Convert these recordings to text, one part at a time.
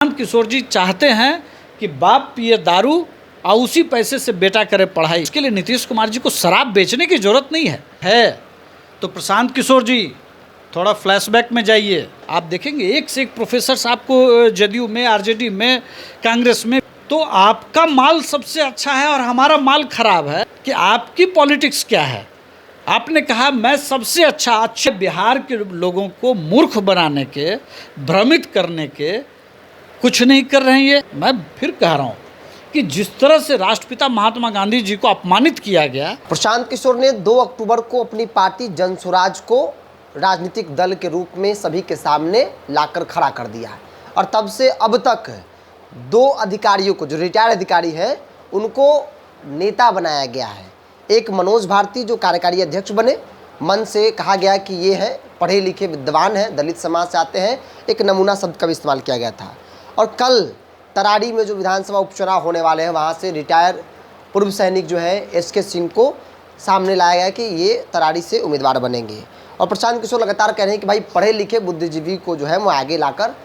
प्रशांत किशोर जी चाहते हैं कि बाप पिए दारू और उसी पैसे से बेटा करे पढ़ाई। इसके लिए नीतीश कुमार जी को शराब बेचने की जरूरत नहीं है। तो प्रशांत किशोर जी थोड़ा फ्लैशबैक में जाइए, आप देखेंगे एक से एक प्रोफेसर आपको जदयू में, आरजेडी में, कांग्रेस में। तो आपका माल सबसे अच्छा है और हमारा माल खराब है कि आपकी पॉलिटिक्स क्या है। आपने कहा मैं सबसे अच्छे बिहार के लोगों को मूर्ख बनाने के, भ्रमित करने के कुछ नहीं कर रहे हैं। ये मैं फिर कह रहा हूँ कि जिस तरह से राष्ट्रपिता महात्मा गांधी जी को अपमानित किया गया। प्रशांत किशोर ने 2 अक्टूबर को अपनी पार्टी जन स्वराज को राजनीतिक दल के रूप में सभी के सामने लाकर खड़ा कर दिया है और तब से अब तक 2 अधिकारियों को, जो रिटायर्ड अधिकारी हैं, उनको नेता बनाया गया है। एक मनोज भारती जो कार्यकारी अध्यक्ष बने, मन से कहा गया कि ये है पढ़े लिखे विद्वान हैं, दलित समाज से आते हैं, एक नमूना शब्द का भी इस्तेमाल किया गया था। और कल तराड़ी में जो विधानसभा उपचुनाव होने वाले हैं, वहाँ से रिटायर पूर्व सैनिक जो है एसके सिंह को सामने लाया गया कि ये तराड़ी से उम्मीदवार बनेंगे। और प्रशांत किशोर लगातार कह रहे हैं कि भाई पढ़े लिखे बुद्धिजीवी को जो है वो आगे लाकर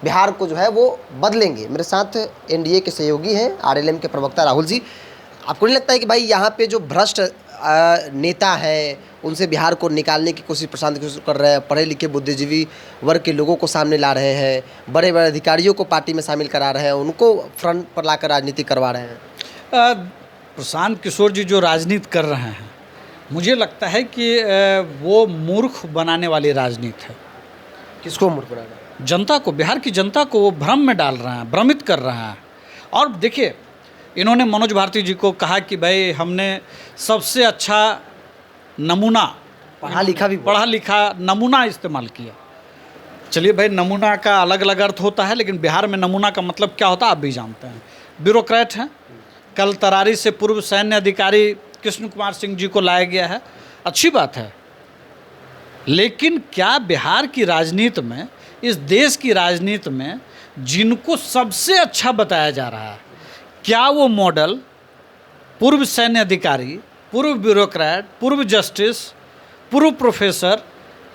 बिहार को जो है वो बदलेंगे। मेरे साथ एनडीए के सहयोगी हैं आरएलएम के प्रवक्ता राहुल जी। आपको नहीं लगता है कि भाई यहाँ पे जो भ्रष्ट नेता है उनसे बिहार को निकालने की कोशिश प्रशांत किशोर कर रहे हैं, पढ़े लिखे बुद्धिजीवी वर्ग के लोगों को सामने ला रहे हैं, बड़े बड़े अधिकारियों को पार्टी में शामिल करा रहे हैं, उनको फ्रंट पर लाकर राजनीति करवा रहे हैं? प्रशांत किशोर जी जो राजनीति कर रहे हैं, मुझे लगता है कि वो मूर्ख बनाने वाली राजनीति है। किसको मूर्ख बना रहे हैं? जनता को, बिहार की जनता को वो भ्रम में डाल रहे हैं, भ्रमित कर रहे हैं। और देखिए, इन्होंने मनोज भारती जी को कहा कि भाई हमने सबसे अच्छा नमूना, पढ़ा लिखा नमूना इस्तेमाल किया। चलिए भाई, नमूना का अलग अलग अर्थ होता है, लेकिन बिहार में नमूना का मतलब क्या होता है आप भी जानते हैं। ब्यूरोक्रेट हैं। कल तरारी से पूर्व सैन्य अधिकारी कृष्ण कुमार सिंह जी को लाया गया है, अच्छी बात है। लेकिन क्या बिहार की राजनीति में, इस देश की राजनीति में जिनको सबसे अच्छा बताया जा रहा है, क्या वो मॉडल पूर्व सैन्य अधिकारी, पूर्व ब्यूरोक्रेट, पूर्व जस्टिस, पूर्व प्रोफेसर,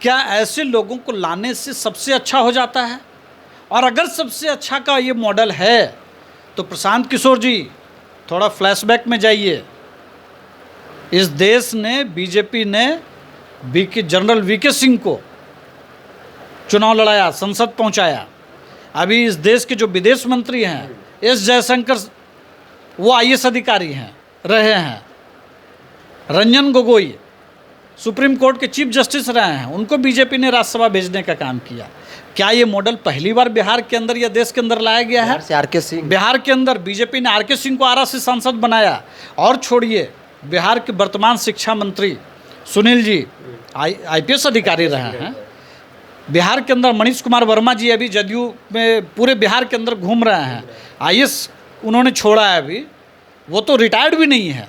क्या ऐसे लोगों को लाने से सबसे अच्छा हो जाता है? और अगर सबसे अच्छा का ये मॉडल है तो प्रशांत किशोर जी थोड़ा फ्लैशबैक में जाइए। इस देश ने, बीजेपी ने जनरल वीके सिंह को चुनाव लड़ाया, संसद पहुंचाया। अभी इस देश के जो विदेश मंत्री हैं एस जयशंकर, वो आईएएस अधिकारी हैं, रहे हैं। रंजन गोगोई सुप्रीम कोर्ट के चीफ जस्टिस रहे हैं, उनको बीजेपी ने राज्यसभा भेजने का काम किया। क्या ये मॉडल पहली बार बिहार के अंदर या देश के अंदर लाया गया है? बिहार के अंदर बीजेपी ने आरके सिंह को आरा से सांसद बनाया। और छोड़िए, बिहार के वर्तमान शिक्षा मंत्री सुनील जी आईपीएस अधिकारी रहे हैं। बिहार के अंदर मनीष कुमार वर्मा जी अभी जदयू में पूरे बिहार के अंदर घूम रहे हैं। आईएएस उन्होंने छोड़ा है अभी, वो तो रिटायर्ड भी नहीं है,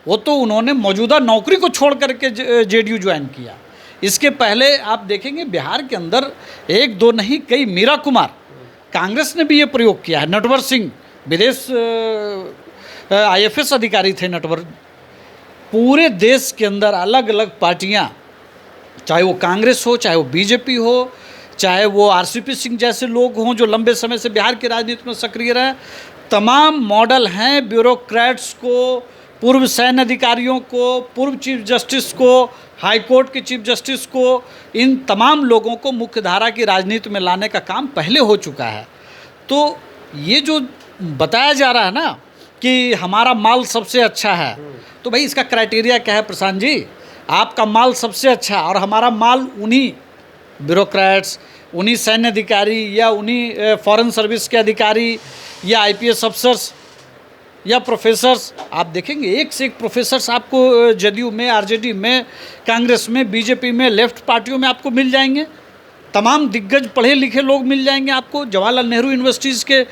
वो तो उन्होंने मौजूदा नौकरी को छोड़ करके जेडीयू ज्वाइन किया। इसके पहले आप देखेंगे बिहार के अंदर 1-2 नहीं, कई, मीरा कुमार, कांग्रेस ने भी ये प्रयोग किया है। नटवर सिंह विदेश आईएफएस अधिकारी थे नटवर। पूरे देश के अंदर अलग अलग पार्टियां, चाहे वो कांग्रेस हो, चाहे वो बीजेपी हो, चाहे वो आरसीपी सिंह जैसे लोग हों जो लंबे समय से बिहार की राजनीति में सक्रिय रहे, तमाम मॉडल हैं ब्यूरोक्रेट्स को, पूर्व सैन्य अधिकारियों को, पूर्व चीफ जस्टिस को, हाई कोर्ट के चीफ जस्टिस को, इन तमाम लोगों को मुख्यधारा की राजनीति में लाने का काम पहले हो चुका है। तो ये जो बताया जा रहा है ना कि हमारा माल सबसे अच्छा है, तो भाई इसका क्राइटेरिया क्या है प्रशांत जी? आपका माल सबसे अच्छा और हमारा माल उन्हीं ब्यूरोक्रेट्स, उन्हीं सैन्य अधिकारी या उन्हीं फॉरेन सर्विस के अधिकारी या आईपीएस अफसर्स या प्रोफेसर्स। आप देखेंगे एक से एक प्रोफेसर्स आपको जदयू में, आरजेडी में, कांग्रेस में, बीजेपी में, लेफ्ट पार्टियों में आपको मिल जाएंगे। तमाम दिग्गज पढ़े लिखे लोग मिल जाएंगे आपको। जवाहरलाल नेहरू यूनिवर्सिटीज़ के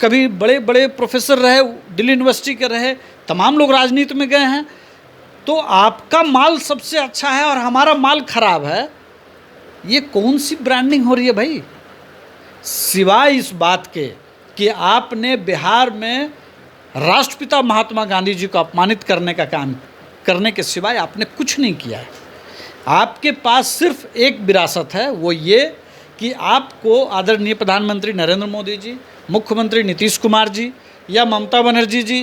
कभी बड़े बड़े प्रोफेसर रहे, दिल्ली यूनिवर्सिटी के रहे, तमाम लोग राजनीति में गए हैं। तो आपका माल सबसे अच्छा है और हमारा माल खराब है, ये कौन सी ब्रांडिंग हो रही है भाई? सिवाय इस बात के कि आपने बिहार में राष्ट्रपिता महात्मा गांधी जी को अपमानित करने का काम करने के सिवाय आपने कुछ नहीं किया है। आपके पास सिर्फ एक विरासत है, वो ये कि आपको आदरणीय प्रधानमंत्री नरेंद्र मोदी जी, मुख्यमंत्री नीतीश कुमार जी या ममता बनर्जी जी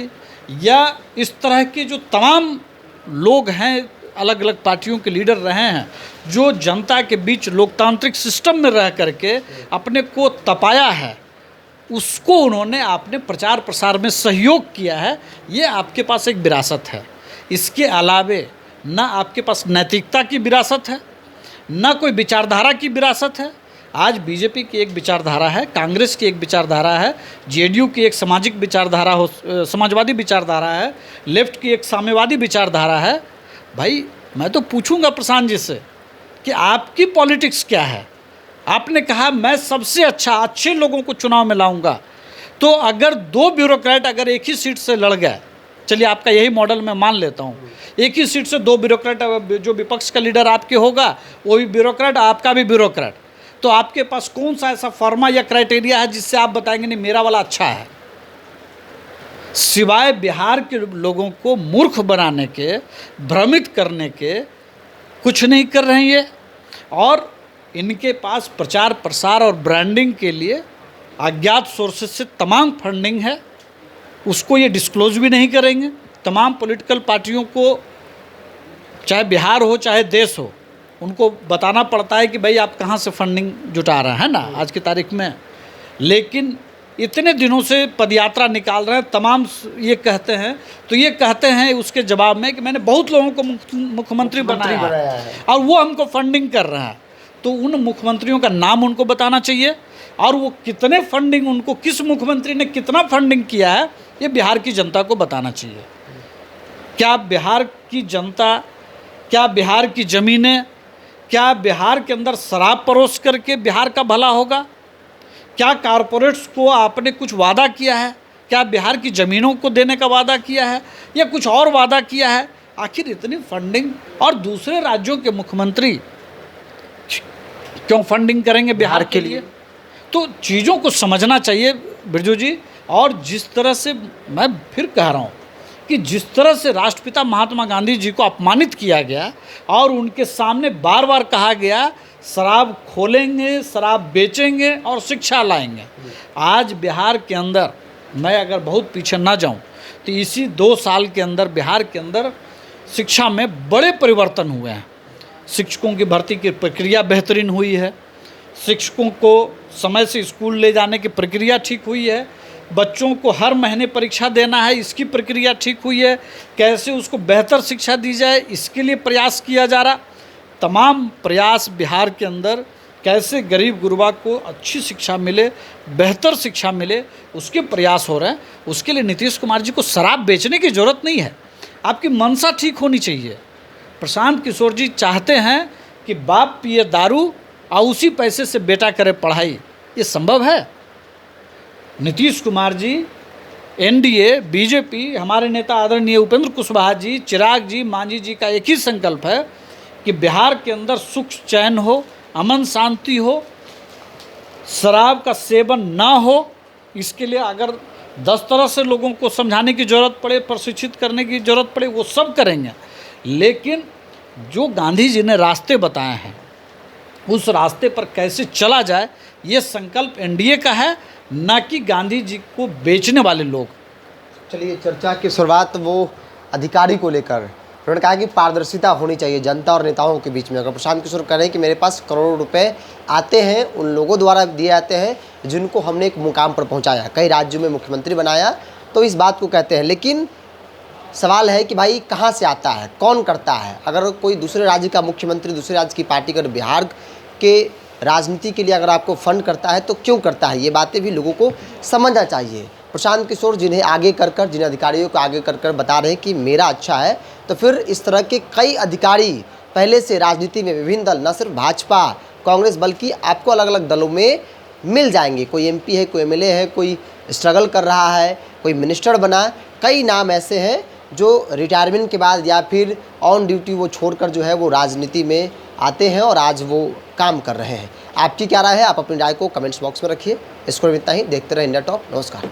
या इस तरह के जो तमाम लोग हैं, अलग अलग पार्टियों के लीडर रहे हैं, जो जनता के बीच लोकतांत्रिक सिस्टम में रह करके अपने को तपाया है, उसको उन्होंने आपने प्रचार प्रसार में सहयोग किया है। ये आपके पास एक विरासत है। इसके अलावे ना आपके पास नैतिकता की विरासत है, ना कोई विचारधारा की विरासत है। आज बीजेपी की एक विचारधारा है, कांग्रेस की एक विचारधारा है, जेडीयू की एक सामाजिक विचारधारा हो, समाजवादी विचारधारा है, लेफ्ट की एक साम्यवादी विचारधारा है। भाई मैं तो पूछूंगा प्रशांत जी से कि आपकी पॉलिटिक्स क्या है। आपने कहा मैं सबसे अच्छे लोगों को चुनाव में लाऊंगा, तो अगर दो ब्यूरोक्रेट अगर एक ही सीट से लड़ गए, चलिए आपका यही मॉडल मैं मान लेता हूँ, एक ही सीट से दो ब्यूरोक्रेट, जो विपक्ष का लीडर आपके होगा वो भी ब्यूरोक्रेट, आपका भी ब्यूरोक्रेट, तो आपके पास कौन सा ऐसा फॉर्मा या क्राइटेरिया है जिससे आप बताएंगे नहीं मेरा वाला अच्छा है? सिवाय बिहार के लोगों को मूर्ख बनाने के, भ्रमित करने के कुछ नहीं कर रहे हैं ये। और इनके पास प्रचार प्रसार और ब्रांडिंग के लिए अज्ञात सोर्सेज से तमाम फंडिंग है, उसको ये डिस्क्लोज भी नहीं करेंगे। तमाम पॉलिटिकल पार्टियों को, चाहे बिहार हो चाहे देश हो, उनको बताना पड़ता है कि भाई आप कहाँ से फंडिंग जुटा रहे हैं ना आज की तारीख में। लेकिन इतने दिनों से पदयात्रा निकाल रहे हैं, तमाम ये कहते हैं, तो ये कहते हैं उसके जवाब में कि मैंने बहुत लोगों को मुख्यमंत्री बनाया है और वो हमको फंडिंग कर रहा है। तो उन मुख्यमंत्रियों का नाम उनको बताना चाहिए और वो कितने फंडिंग, उनको किस मुख्यमंत्री ने कितना फंडिंग किया है, ये बिहार की जनता को बताना चाहिए। क्या बिहार की जनता, क्या बिहार की ज़मीनें, क्या बिहार के अंदर शराब परोस करके बिहार का भला होगा? क्या कारपोरेट्स को आपने कुछ वादा किया है? क्या बिहार की ज़मीनों को देने का वादा किया है या कुछ और वादा किया है? आखिर इतनी फंडिंग, और दूसरे राज्यों के मुख्यमंत्री क्यों फंडिंग करेंगे बिहार के लिए? तो चीज़ों को समझना चाहिए बिरजू जी। और जिस तरह से मैं फिर कह रहा हूँ कि जिस तरह से राष्ट्रपिता महात्मा गांधी जी को अपमानित किया गया और उनके सामने बार बार कहा गया शराब खोलेंगे, शराब बेचेंगे और शिक्षा लाएंगे। आज बिहार के अंदर, मैं अगर बहुत पीछे ना जाऊं, तो इसी 2 साल के अंदर बिहार के अंदर शिक्षा में बड़े परिवर्तन हुए हैं। शिक्षकों की भर्ती की प्रक्रिया बेहतरीन हुई है, शिक्षकों को समय से स्कूल ले जाने की प्रक्रिया ठीक हुई है, बच्चों को हर महीने परीक्षा देना है इसकी प्रक्रिया ठीक हुई है, कैसे उसको बेहतर शिक्षा दी जाए इसके लिए प्रयास किया जा रहा। तमाम प्रयास बिहार के अंदर कैसे गरीब गुरबा को अच्छी शिक्षा मिले, बेहतर शिक्षा मिले, उसके प्रयास हो रहे हैं। उसके लिए नीतीश कुमार जी को शराब बेचने की ज़रूरत नहीं है, आपकी मंशा ठीक होनी चाहिए। प्रशांत किशोर जी चाहते हैं कि बाप पिए दारू और उसी पैसे से बेटा करे पढ़ाई, ये संभव है? नीतीश कुमार जी, एनडीए, बीजेपी, हमारे नेता आदरणीय उपेंद्र कुशवाहा जी, चिराग जी, मांझी जी का एक ही संकल्प है कि बिहार के अंदर सुख चैन हो, अमन शांति हो, शराब का सेवन ना हो। इसके लिए अगर 10 तरह से लोगों को समझाने की ज़रूरत पड़े, प्रशिक्षित करने की ज़रूरत पड़े, वो सब करेंगे। लेकिन जो गांधी जी ने रास्ते बताए हैं उस रास्ते पर कैसे चला जाए, ये संकल्प एनडीए का है, ना कि गांधी जी को बेचने वाले लोग। चलिए, चर्चा की शुरुआत वो अधिकारी को लेकर उन्होंने कहा कि पारदर्शिता होनी चाहिए जनता और नेताओं के बीच में। अगर प्रशांत किशोर कह रहे हैं कि मेरे पास करोड़ों रुपए आते हैं, उन लोगों द्वारा दिए जाते हैं जिनको हमने एक मुकाम पर पहुंचाया, कई राज्यों में मुख्यमंत्री बनाया, तो इस बात को कहते हैं। लेकिन सवाल है कि भाई कहाँ से आता है, कौन करता है? अगर कोई दूसरे राज्य का मुख्यमंत्री, दूसरे राज्य की पार्टी अगर बिहार के राजनीति के लिए अगर आपको फंड करता है तो क्यों करता है, ये बातें भी लोगों को समझना चाहिए। प्रशांत किशोर जिन्हें आगे कर जिन अधिकारियों को आगे कर बता रहे हैं कि मेरा अच्छा है, तो फिर इस तरह के कई अधिकारी पहले से राजनीति में विभिन्न दल, न सिर्फ भाजपा कांग्रेस बल्कि आपको अलग अलग दलों में मिल जाएंगे। कोई एमपी है, कोई एमएलए है, कोई स्ट्रगल कर रहा है, कोई मिनिस्टर बना, कई नाम ऐसे हैं जो रिटायरमेंट के बाद या फिर ऑन ड्यूटी वो छोड़कर जो है वो राजनीति में आते हैं और आज वो काम कर रहे हैं। आपकी क्या राय है? आप अपनी राय को कमेंट्स बॉक्स में रखिए। इसको इतना ही, देखते रहे इंडिया टॉप। नमस्कार।